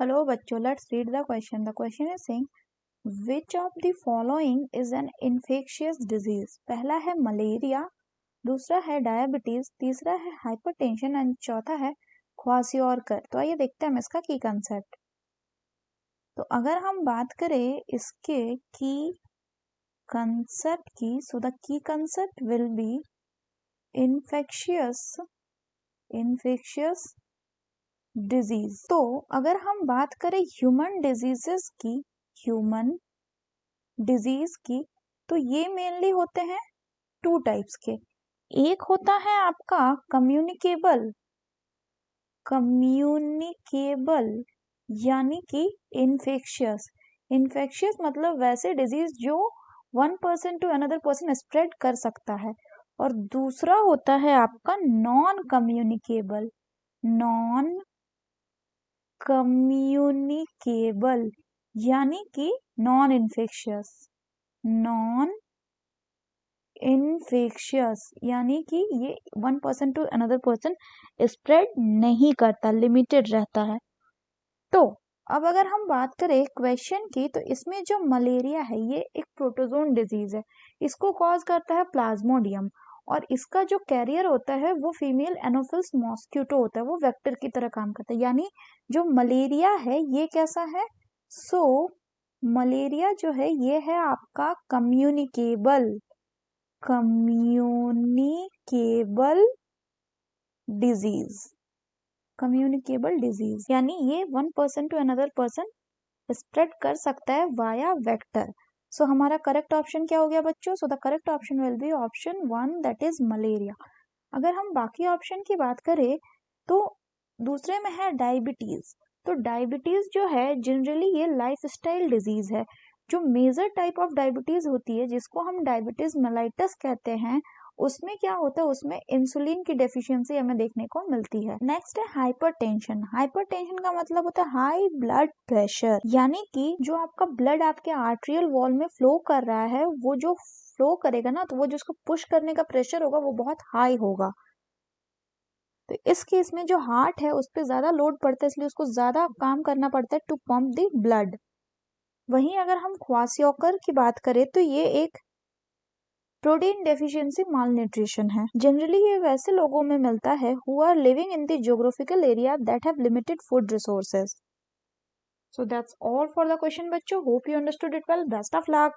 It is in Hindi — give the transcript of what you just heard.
Hello बच्चों, let's read the question. The question is saying which of the following is an infectious disease? पहला है मलेरिया, दूसरा है डायबिटीज, तीसरा है हाइपरटेंशन एंड चौथा है ख्वासियोरकर। तो आइए देखते हैं हम इसका की कंसेप्ट। तो अगर हम बात करें इसके की कंसेप्ट की, so the key concept will be infectious disease. तो अगर हम बात करें ह्यूमन डिजीज की तो ये मेनली होते हैं टू टाइप्स के। एक होता है आपका कम्युनिकेबल यानी कि इन्फेक्शियस मतलब वैसे डिजीज जो one person to another person spread कर सकता है। और दूसरा होता है आपका नॉन कम्युनिकेबल यानी कि नॉन इन्फेक्शियस यानी कि ये one person to another person spread नहीं करता, लिमिटेड रहता है। तो अब अगर हम बात करें क्वेश्चन की, तो इसमें जो मलेरिया है ये एक प्रोटोजोन डिजीज है। इसको कॉज करता है प्लाज्मोडियम और इसका जो कैरियर होता है वो फीमेल एनोफिल्स मॉस्किटो होता है, वो वेक्टर की तरह काम करता है। यानी जो मलेरिया है ये कैसा है? मलेरिया जो है ये है आपका कम्युनिकेबल डिजीज यानी ये one person to another person spread कर सकता है वाया वेक्टर। सो हमारा करेक्ट ऑप्शन क्या हो गया बच्चों? So the correct option will be option 1 that is malaria. अगर हम बाकी ऑप्शन की बात करें तो दूसरे में है डायबिटीज। तो डायबिटीज जो है जनरली ये लाइफस्टाइल डिजीज है। जो मेजर टाइप ऑफ डायबिटीज होती है जिसको हम डायबिटीज मेलाइटस कहते हैं, उसमें क्या होता है, उसमें इंसुलिन की डेफिशिएंसी हमें देखने को मिलती है। नेक्स्ट है हाइपरटेंशन। हाइपरटेंशन का मतलब होता है हाई ब्लड प्रेशर, यानी कि जो आपका ब्लड आपके आर्टरियल वॉल में फ्लो कर रहा है वो जो फ्लो करेगा ना, तो वो जिसको पुश करने का प्रेशर होगा वो बहुत हाई होगा। तो इस केस में जो हार्ट है उस पर ज्यादा लोड पड़ता है, इसलिए उसको ज्यादा काम करना पड़ता है टू पंप द ब्लड। वहीं अगर हम ख्वासियोकर की बात करें तो ये एक प्रोटीन डेफिशिएंसी मालन्यूट्रिशन है। जनरली ये वैसे लोगों में मिलता है who are living in the geographical area that have limited food resources. So that's all for the question बच्चों. Hope you understood it well. Best of luck.